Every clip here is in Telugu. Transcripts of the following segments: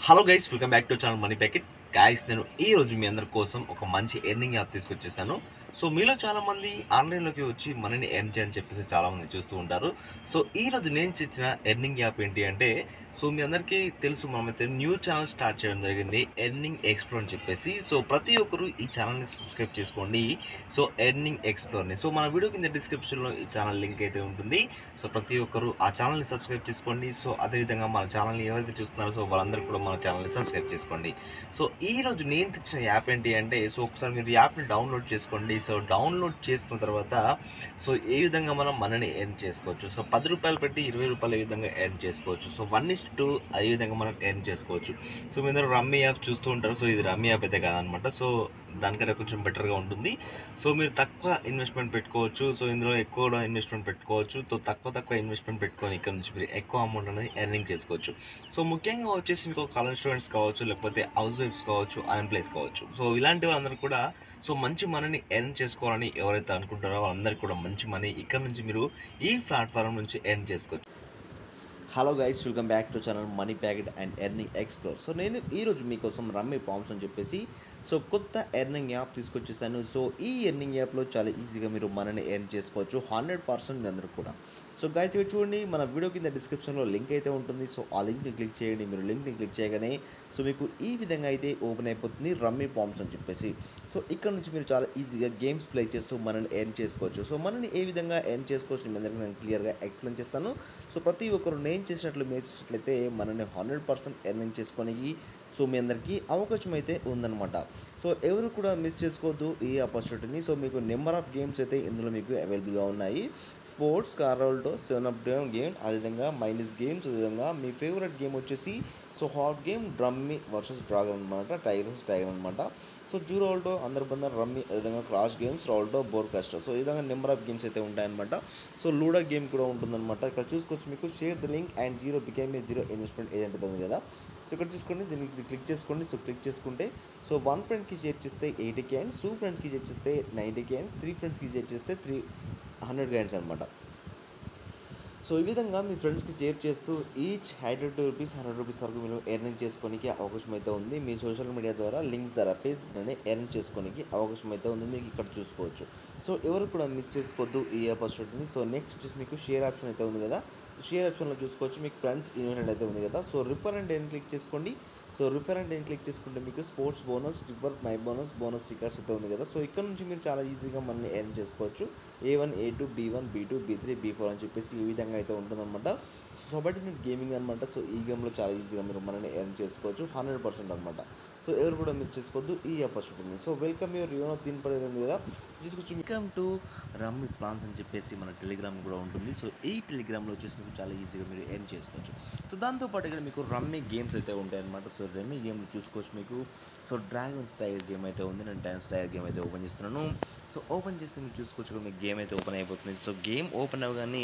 Hello guys, welcome back to channel money packet. Guys, నేను ఈ రోజు మీ అందరి కోసం ఒక మంచి ఎర్నింగ్ యాప్ తీసుకొచ్చేసాను. సో మీలో చాలామంది ఆన్లైన్లోకి వచ్చి మనీని ఎర్న్ చేయని చెప్పేసి చాలామంది చూస్తూ ఉంటారు. సో ఈ రోజు నేను తెచ్చిన ఎర్నింగ్ యాప్ ఏంటి అంటే, సో మీ అందరికీ తెలుసు, మనమైతే న్యూ ఛానల్ స్టార్ట్ చేయడం జరిగింది, ఎర్నింగ్ ఎక్స్ప్లోర్ అని చెప్పేసి. సో ప్రతి ఒక్కరు ఈ ఛానల్ని సబ్స్క్రైబ్ చేసుకోండి. సో ఎర్నింగ్ ఎక్స్ప్లోర్ని, సో మన వీడియో కింద డిస్క్రిప్షన్లో ఈ ఛానల్ లింక్ అయితే ఉంటుంది. సో ప్రతి ఒక్కరు ఆ ఛానల్ని సబ్స్క్రైబ్ చేసుకోండి. సో అదేవిధంగా మన ఛానల్ని ఎవరైతే చూస్తున్నారో సో వాళ్ళందరూ కూడా మన ఛానల్ని సబ్స్క్రైబ్ చేసుకోండి. సో ఈ రోజు నేను తెచ్చిన యాప్ ఏంటి అంటే, సో ఒకసారి మీరు యాప్ని డౌన్లోడ్ చేసుకోండి. సో డౌన్లోడ్ చేసుకున్న తర్వాత సో ఏ విధంగా మనం మనని ఎర్న్ చేసుకోవచ్చు. సో ₹10 పెట్టి ₹20 ఏ విధంగా ఎర్న్ చేసుకోవచ్చు. సో 1:2 ఏ విధంగా మనం ఎర్న్ చేసుకోవచ్చు. సో మీ అందరూ రమ్మీ యాప్ చూస్తూ ఉంటారు. సో ఇది రమ్మీ యాప్ అయితే కాదనమాట. సో దానికంటే కొంచెం బెటర్గా ఉంటుంది. సో మీరు తక్కువ ఇన్వెస్ట్మెంట్ పెట్టుకోవచ్చు. సో ఇందులో ఎక్కువ కూడా ఇన్వెస్ట్మెంట్ పెట్టుకోవచ్చు. సో తక్కువ ఇన్వెస్ట్మెంట్ పెట్టుకొని ఇక్కడ నుంచి మీరు ఎక్కువ అమౌంట్ అనేది ఎర్నింగ్ చేసుకోవచ్చు. సో ముఖ్యంగా వచ్చేసి మీకు కాలేజ్ స్టూడెంట్స్ కావచ్చు, లేకపోతే హౌస్ వైఫ్స్ కావచ్చు, అన్ఎంప్లాయ్స్ కావచ్చు. సో ఇలాంటి వాళ్ళందరూ కూడా సో మంచి మనీని ఎర్న్ చేసుకోవాలని ఎవరైతే అనుకుంటారో వాళ్ళందరికీ కూడా మంచి మనీ ఇక్కడ నుంచి మీరు ఈ ప్లాట్ఫామ్ నుంచి ఎర్న్ చేసుకోవచ్చు. Hello guys, welcome back to channel money packet and earning explore. So నేను ఈరోజు మీకోసం రమ్మీ పామ్స్ అని చెప్పేసి సో కొత్త ఎర్నింగ్ యాప్ తీసుకొచ్చేసాను. సో ఈ ఎర్నింగ్ యాప్లో చాలా ఈజీగా మీరు మనీని ఎర్న్ చేసుకోవచ్చు 100% మీ అందరూ కూడా. సో గైస్, ఇవి చూడండి, మన వీడియో కింద డిస్క్రిప్షన్లో లింక్ అయితే ఉంటుంది. సో ఆ లింక్ని క్లిక్ చేయండి. మీరు లింక్ని క్లిక్ చేయగానే సో మీకు ఈ విధంగా అయితే ఓపెన్ అయిపోతుంది రమ్మీ పామ్స్ అని చెప్పేసి. సో ఇక్కడ నుంచి మీరు చాలా ఈజీగా గేమ్స్ ప్లే చేస్తూ మనని ఎర్న్ చేసుకోవచ్చు. సో మనని ఏ విధంగా ఎర్న్ చేసుకోవచ్చు మీ అందరికీ నేను క్లియర్గా ఎక్స్ప్లెయిన్ చేస్తాను. సో ప్రతి ఒక్కరు నేను చేసినట్లు మీరు చేసినట్లయితే మనని 100% ఎర్నింగ్ చేసుకోనికి సో మీ అందరికీ అవకాశం అయితే ఉందన్నమాట. సో ఎవరు కూడా మిస్ చేసుకోవద్దు ఈ ఆపర్చునిటీని. సో మీకు నెంబర్ ఆఫ్ గేమ్స్ అయితే ఇందులో మీకు అవైలబుల్గా ఉన్నాయి. స్పోర్ట్స్, కారోల్డో, 7 అప్ గేమ్, అదేవిధంగా మైనస్ గేమ్స్, అదేవిధంగా మీ ఫేవరెట్ గేమ్ వచ్చేసి సో హాట్ గేమ్ డ్రమ్మీ వర్సెస్ డ్రాగన్ అనమాట, టైగర్ వర్సెస్ టైగర్ అనమాట. సో జూరోల్డో, అందరు బందర్, రమ్మీ, అదేవిధంగా క్రాష్ గేమ్స్, రోల్డో, బోర్కాస్టో. సో ఈ విధంగా నెంబర్ ఆఫ్ గేమ్స్ అయితే ఉంటాయన్నమాట. సో లూడో గేమ్ కూడా ఉంటుందన్నమాట. ఇక్కడ చూసుకోవచ్చు మీకు share the link and zero became a zero investment agent ఉంది కదా. సో ఇక్కడ చూసుకోండి, దీనికి క్లిక్ చేసుకోండి. సో క్లిక్ చేసుకుంటే సో 1 ఫ్రెండ్కి షేర్ చేస్తే 80 కాయిన్స్, 2 ఫ్రెండ్స్కి షేర్ చేస్తే 90 కాయిన్స్, 3 ఫ్రెండ్స్కి షేర్ చేస్తే 300 కాయిన్స్ అనమాట. సో ఈ విధంగా మీ ఫ్రెండ్స్కి షేర్ చేస్తూ ఈచ్ ₹100 ₹100 వరకు మీరు ఎర్నింగ్ చేసుకోనికి అవకాశం అయితే ఉంది. మీ సోషల్ మీడియా ద్వారా లింక్స్ ద్వారా ఫేస్బుక్లోనే ఎర్న్ చేసుకోనికి అవకాశం అయితే ఉంది. మీకు ఇక్కడ చూసుకోవచ్చు. సో ఎవరు కూడా మిస్ చేసుకోవద్దు ఈ ఆపర్చునిటీని. సో నెక్స్ట్ వచ్చేసి మీకు షేర్ ఆప్షన్ అయితే ఉంది కదా. షేర్ ఆప్షన్లో చూసుకోవచ్చు, మీకు ఫ్రెండ్స్ ఇన్వైటెడ్ అయితే ఉంది కదా. So refer and earn click చేసుకోండి. So refer and earn click చేసుకుంటే మీకు sports bonus, refer my bonus stickers అయితే ఉంది కదా. సో ఇక్కడ నుంచి మీరు చాలా ఈజీగా మనల్ని ఎర్న్ చేసుకోవచ్చు. A1, A2, B1, B2, B3, B4 అని చెప్పేసి ఈ విధంగా అయితే ఉంటుందన్నమాట. సో బట్ నేను గేమింగ్ అనమాట. సో ఈ గేమ్లో చాలా ఈజీగా మీరు మనల్ని ఎర్న్ చేసుకోవచ్చు 100% అనమాట. సో ఎవరు కూడా మిస్ చేసుకోవద్దు ఈ ఆపర్చునిటీని. సో వెల్కమ్ యువర్ యోనో తిన్ పడేది ఉంది కదా, తీసుకొచ్చి వెల్కమ్ టు రమ్మీ ప్లాన్స్ అని చెప్పేసి మన టెలిగ్రామ్ కూడా ఉంటుంది. సో ఈ టెలిగ్రామ్లో వచ్చేసి మీకు చాలా ఈజీగా మీరు ఎర్న్ చేసుకోవచ్చు. సో దాంతోపాటు ఇక్కడ మీకు రమ్మీ గేమ్స్ అయితే ఉంటాయి అనమాట. సో రమ్మీ గేమ్ చూసుకోవచ్చు మీకు. సో డ్రాగన్స్ టైగర్ గేమ్ అయితే ఉంది. నేను డ్రాగన్స్ టైగర్ గేమ్ అయితే ఓపెన్ చేస్తున్నాను. సో ఓపెన్ చేస్తే మీరు చూసుకోవచ్చు మీకు గేమ్ అయితే ఓపెన్ అయిపోతుంది. సో గేమ్ ఓపెన్ అవ్వగానే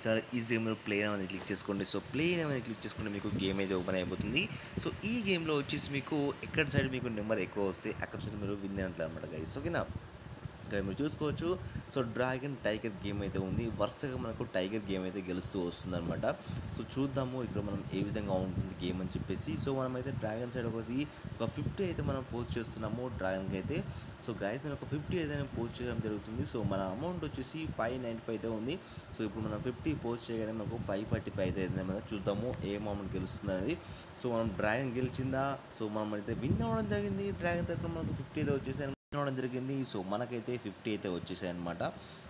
చాలా ఈజీగా మీరు ప్లే అనేది క్లిక్ చేసుకోండి. సో ప్లే అనేది క్లిక్ చేసుకుంటే మీకు గేమ్ అయితే ఓపెన్ అయిపోతుంది. సో ఈ గేమ్లో వచ్చేసి మీకు ఎక్కడ సైడ్ మీకు నెంబర్ ఎక్కువ వస్తే అక్కడ సైడ్ మీరు విన్ అయినట్లు అనమాట గైస్. ఓకేనా, ఇక్కడ మీరు చూసుకోవచ్చు. సో డ్రాగన్ టైగర్ గేమ్ అయితే ఉంది. వరుసగా మనకు టైగర్ గేమ్ అయితే గెలుస్తూ వస్తుందన్నమాట. సో చూద్దాము ఇక్కడ మనం ఏ విధంగా ఉంటుంది గేమ్ అని చెప్పేసి. సో మనమైతే డ్రాగన్ సైడ్ ఒక 50 అయితే మనం పోస్ట్ చేస్తున్నాము డ్రాగన్కి అయితే. సో గైస్, నేను ఒక 50 అయితే పోస్ట్ చేయడం జరుగుతుంది. సో మన అమౌంట్ వచ్చేసి 595 అయితే ఉంది. సో ఇప్పుడు మనం 50 పోస్ట్ చేయగానే మనకు 545 అయితే అయింది. చూద్దాము ఏ అమౌంట్ గెలుస్తుంది అనేది. సో మనం డ్రాగన్ గెలిచిందా, సో మనం అయితే విన్ అవ్వడం జరిగింది. డ్రాగన్ తరఫున మనకు 50 అయితే వచ్చేసాయి అవడం జరిగింది. సో మనకైతే 50 అయితే వచ్చేసాయి అనమాట.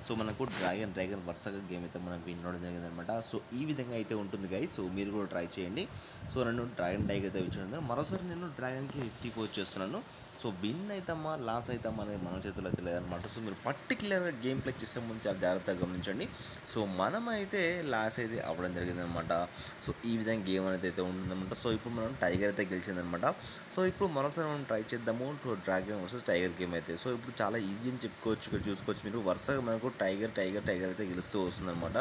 సో మనకు డ్రాగన్ వరుసగా గేమ్ అయితే మనం విన్ అవ్వడం జరిగింది అనమాట. సో ఈ విధంగా అయితే ఉంటుంది గైస్. సో మీరు కూడా ట్రై చేయండి. సో నేను డ్రాగన్ టైగర్ అయితే ఇచ్చాను. మరోసారి నేను డ్రాగన్కి 50 పోస్ట్ చేస్తున్నాను. సో విన్ అవుతామా లాస్ అవుతామా అనేది మన చేతుల్లో అయితే లేదనమాట. సో మీరు పర్టికులర్గా గేమ్ ప్లే చేసే ముందు చాలా జాగ్రత్తగా గమనించండి. సో మనమైతే లాస్ అయితే అవ్వడం జరిగిందనమాట. సో ఈ విధంగా గేమ్ అనేది అయితే ఉంటుందన్నమాట. సో ఇప్పుడు మనం టైగర్ అయితే గెలిచిందనమాట. సో ఇప్పుడు మరోసారి మనం ట్రై చేద్దాము డ్రాగన్ వర్సెస్ టైగర్ గేమ్ అయితే. సో ఇప్పుడు చాలా ఈజీ అని చెప్పుకోవచ్చు. ఇక్కడ చూసుకోవచ్చు మీరు వరుసగా మనకు టైగర్ అయితే గెలుస్తూ వస్తుందన్నమాట.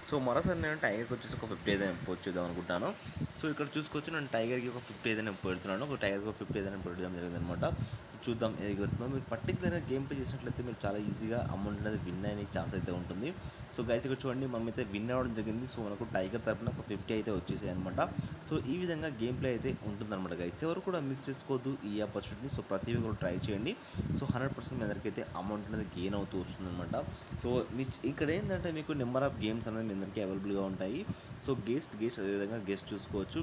సో మరోసారి నేను టైగర్కి వచ్చేసి ఒక 50 అయితే పోస్ట్ చేద్దాం అనుకుంటాను. సో ఇక్కడ చూసుకోవచ్చు, నేను టైగర్కి ఒక 50 అయితే పెడుతున్నాను. ఒక టైగర్కి ఒక 50 అయితే పెట్టడం జరిగిందనమాట. చూద్దాం ఏది గెలుస్తుందో. మీరు పర్టికులర్‌గా గేమ్ ప్లే చేసినట్లయితే మీరు చాలా ఈజీగా అమౌంట్ అనేది విన్ అయ్యే ఛాన్స్ అయితే ఉంటుంది. సో గైస్ ఇక్కడ చూడండి మనమైతే విన్ అవ్వడం జరిగింది. సో మనకు టైగర్ తరపున ఒక 50 అయితే వచ్చేసాయన్నమాట. సో ఈ విధంగా గేమ్ ప్లే అయితే ఉంటుందన్నమాట గైస్. ఎవరు కూడా మిస్ చేసుకోవద్దు ఈ ఆపర్చునిటీని. సో ప్రతి ఒక్కరు ట్రై చేయండి. సో 100% మీ అందరికైతే అమౌంట్ అనేది గెయిన్ అవుతూ వస్తుందన్నమాట. సో ఇక్కడ ఏంటంటే మీకు నెంబర్ ఆఫ్ గేమ్స్ అనేది మీ అందరికీ అవైలబుల్గా ఉంటాయి. సో గెస్ట్ అదేవిధంగా గెస్ట్ చూసుకోవచ్చు.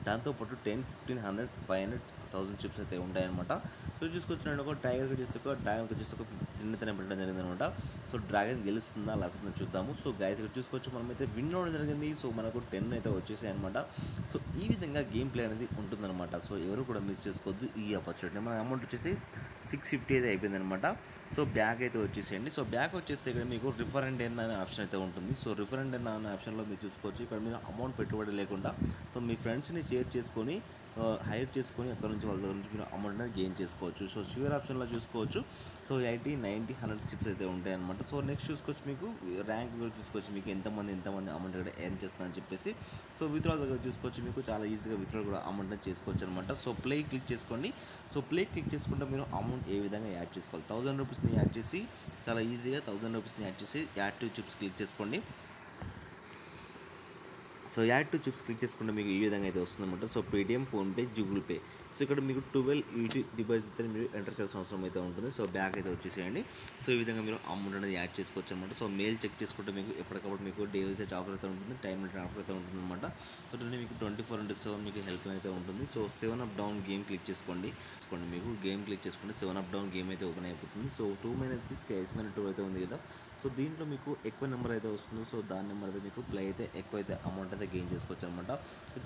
దాంతోపాటు 10, 15, 100, 500, 1000 చిప్స్ అయితే ఉంటాయన్నమాట. సో చూసుకోవచ్చు నేను ఒక డ్రాగన్కి వచ్చేసి ఒక 15 అయితే పెట్టడం జరిగిందనమాట. సో డ్రాగన్ గెలుస్తుందా లాస్తుందా చూద్దాము. సో గైస్ ఇక్కడ చూసుకోవచ్చు మనమైతే విన్ అవ్వడం జరిగింది. సో మనకు 10 అయితే వచ్చేసాయి అనమాట. సో ఈ విధంగా గేమ్ ప్లే అనేది ఉంటుందన్నమాట. సో ఎవరు కూడా మిస్ చేసుకోవద్దు ఈ ఆపర్చునిటీ. మన అమౌంట్ వచ్చేసి 650 అయితే అయిపోయిందనమాట. సో బ్యాక్ అయితే వచ్చేసేయండి. సో బ్యాక్ వచ్చేస్తే ఇక్కడ మీకు రిఫర్ అండ్ ఎర్న్ అనే ఆప్షన్ అయితే ఉంటుంది. సో రిఫర్ అండ్ ఎర్న్ అనే ఆప్షన్లో మీరు చూసుకోవచ్చు. ఇక్కడ మీరు అమౌంట్ పెట్టుబడి లేకుండా సో మీ ఫ్రెండ్స్ని షేర్ చేసుకొని హైర్ చేసుకొని అక్కడ నుంచి వాళ్ళ దగ్గర నుంచి మీరు అమౌంట్ అనేది గెయిన్ చేసుకోవచ్చు. సో షూర్ ఆప్షన్లో చూసుకోవచ్చు. సో 80, 90, 100 చిప్స్ అయితే ఉంటాయి అనమాట. సో నెక్స్ట్ చూసుకోవచ్చు మీకు ర్యాంక్ చూసుకోవచ్చు మీకు ఎంతమంది అమౌంట్ ఇక్కడ ఎర్న్ చేస్తుందని చెప్పేసి. సో విత్డ్రాల్ దగ్గర చూసుకోవచ్చు మీకు చాలా ఈజీగా విత్డ్రాల్ కూడా అమౌంట్ అనేది చేసుకోవచ్చు అనమాట. సో ప్లే క్లిక్ చేసుకోండి. సో ప్లే క్లిక్ చేసుకుంటే మీరు అమౌంట్ ఏ విధంగా యాడ్ చేసుకోవాలి. 1000 రూపీస్ని యాడ్ చేసి చాలా ఈజీగా 1000 రూపీస్ని యాడ్ చేసి యాడ్ టు చిప్స్ క్లిక్ చేసుకోండి. So add to chips click చేసుకుంటే మీకు ఈ విధంగా అయితే వస్తుందన్నమాట. So Paytm, PhonePe, Google pay. So ఇక్కడ మీకు 12 యూటీ డివైస్ అయితే మీరు ఎంటర్ చేయాల్సిన అవసరం అయితే ఉంటుంది. సో బ్యాక్ అయితే వచ్చేసేయండి. సో ఈ విధంగా మీరు అమౌంట్ అనేది యాడ్ చేసుకోవచ్చు అనమాట. సో మెయిల్ చెక్ చేసుకుంటే మీకు ఎప్పటికప్పుడు మీకు డైలీ రీఛార్జ్ ఆఫర్ అయితే ఉంటుంది, టైం రిటర్న్ ఆఫర్ అయితే ఉంటుంది అనమాట. సో మీకు 24/7 మీకు హెల్ప్ అయితే ఉంటుంది. So 7 up down game click చేసుకోండి. మీకు గేమ్ క్లిక్ చేసుకుంటే 7 అప్ డౌన్ గేమ్ అయితే ఓపెన్ అయిపోతుంది. సో 2-6, 8-2 అయితే ఉంది కదా. సో దీంట్లో మీకు ఎక్కువ నెంబర్ అయితే వస్తుంది. సో దాని నెంబర్ అయితే మీకు ప్లే అయితే ఎక్కువ అయితే అమౌంట్ అయితే గెయిన్ చేసుకోవచ్చు అనమాట.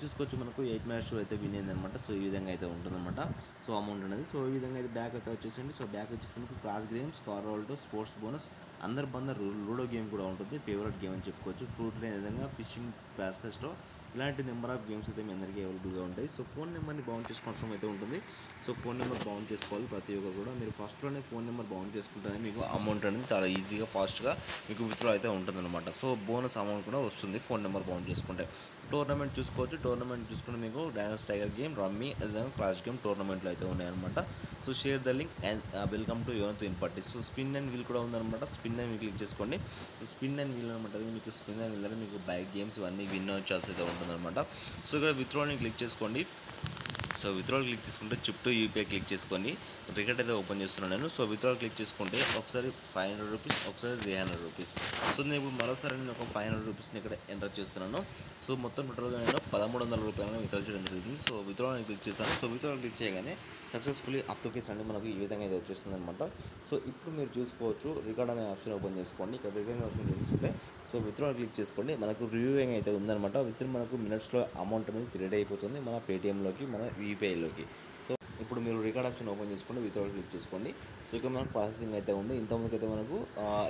చూసుకోవచ్చు మనకు 8 అయితే విన్ అయిందనమాట. సో ఈ విధంగా అయితే ఉంటుందన్నమాట. సో అమౌంట్ అనేది సో ఈ విధంగా అయితే బ్యాక్ అయితే వచ్చేసండి. సో బ్యాక్ వచ్చేసి మీకు cross games, car rolled, sports bonus, అందరు బందర్ లూడో గేమ్ కూడా ఉంటుంది. ఫేవరెట్ గేమ్ అని చెప్పుకోవచ్చు. ఫ్రూట్ ట్రైన్ విధంగా ఫిషింగ్, బాస్కెట్, ఇలాంటి నెంబర్ ఆఫ్ గేమ్స్ అయితే మీ అందరికీ అవైలబుల్గా ఉంటాయి. సో ఫోన్ నెంబర్ని బౌండ్ చేసుకోవాల్సిన అయితే ఉంటుంది. సో ఫోన్ నెంబర్ బౌండ్ చేసుకోవాలి ప్రతి ఒక్కరు కూడా. మీరు ఫస్ట్లోనే ఫోన్ నెంబర్ బౌండ్ చేసుకుంటేనే మీకు అమౌంట్ అనేది చాలా ఈజీగా ఫాస్ట్గా మీకు విత్డ్రా అయితే ఉంటుందన్నమాట. సో బోనస్ అమౌంట్ కూడా వస్తుంది ఫోన్ నెంబర్ బౌండ్ చేసుకుంటే. టోర్నమెంట్ చూసుకోవచ్చు. టోర్నమెంట్ చూసుకుంటే మీకు డాన్స్ టైగర్ గేమ్, రమ్మీ, అదేవిధంగా క్రాష్ గేమ్ టోర్నమెంట్లో అయితే ఉన్నాయన్నమాట. So share the link and welcome to యువన్ in party. So spin and wheel కూడా ఉందన్నమాట. స్పిన్ అండ్ వీల్ క్లిక్ చేసుకోండి. సో స్పిన్ అండ్ వీల్ అనమాట. మీకు స్పిన్ అండ్ వీల్ మీకు బైక్ గేమ్స్ ఇవన్నీ విన్ ఛాన్స్ అయితే ఉంటుందన్నమాట. సో ఇక్కడ విత్డ్రాని క్లిక్ చేసుకోండి. సో విత్డ్రాల్ క్లిక్ చేసుకుంటే చిప్ టు యూపీఐ క్లిక్ చేసుకొని రికెట్ అయితే ఓపెన్ చేస్తున్నాను నేను. సో విత్డ్రాల్ క్లిక్ చేసుకుంటే ఒకసారి 500 రూపీస్, ఒకసారి 300 రూపీస్. సో నేను ఇప్పుడు మరోసారి నేను ఒక 500 రూపీస్ని ఇక్కడ ఎంటర్ చేస్తున్నాను. సో మొత్తం టోటల్గా నేను 1300 రూపాయలను విత్డ్రా చేయడం జరిగింది. సో విత్డ్రాల్ క్లిక్ చేశాను. సో విత్డ్రాల్ క్లిక్ చేయగానే సక్సెస్ఫుల్లీ అప్లికేషన్ అంటే మనకు ఈ విధంగా అయితే వచ్చేస్తుంది అనమాట. సో ఇప్పుడు మీరు చూసుకోవచ్చు రికార్డ్ అనే ఆప్షన్ ఓపెన్ చేసుకోండి. ఇక్కడ రికార్డ్ ఆప్షన్ చూసుకుంటే సో విత్డ్రాల్ క్లిక్ చేసుకోండి. మనకు రివ్యూయింగ్ అయితే ఉందన్నమాట. మనకు మినిట్స్లో అమౌంట్ అనేది క్రెడిట్ అయిపోతుంది మన పేటిఎంలోకి, మన యూపీఐలోకి. సో ఇప్పుడు మీరు రికార్డ్ ఆప్షన్ ఓపెన్ చేసుకోండి, విత్డ్రాల్ క్లిక్ చేసుకోండి. సో ఇక్కడ మనకు ప్రాసెసింగ్ అయితే ఉంది. ఇంతకుముందుకు అయితే మనకు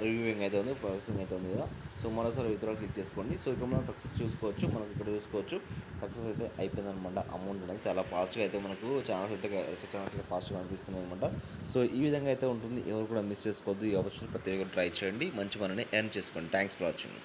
రివ్యూయింగ్ అయితే ఉంది, ప్రాసెసింగ్ అయితే ఉంది కదా. సో మరోసారి విత్డ్రాల్ క్లిక్ చేసుకోండి. సో ఇక్కడ మనం సక్సెస్ చూసుకోవచ్చు. మనకు ఇక్కడ చూసుకోవచ్చు సక్సెస్ అయితే అయిపోయిందనమాట. అమౌంట్ అనేది చాలా ఫాస్ట్గా అయితే మనకు ఛానల్స్ అయితే ఫాస్ట్గా అనిపిస్తున్నాయి అనమాట. సో ఈ విధంగా అయితే ఉంటుంది. ఎవరు కూడా మిస్ చేసుకోవద్దు. ఈ ఆపర్చునిటీ ప్రతి ఒక్కరు ట్రై చేయండి. మంచి మనని ఎర్న్ చేసుకోండి. Thanks for watching.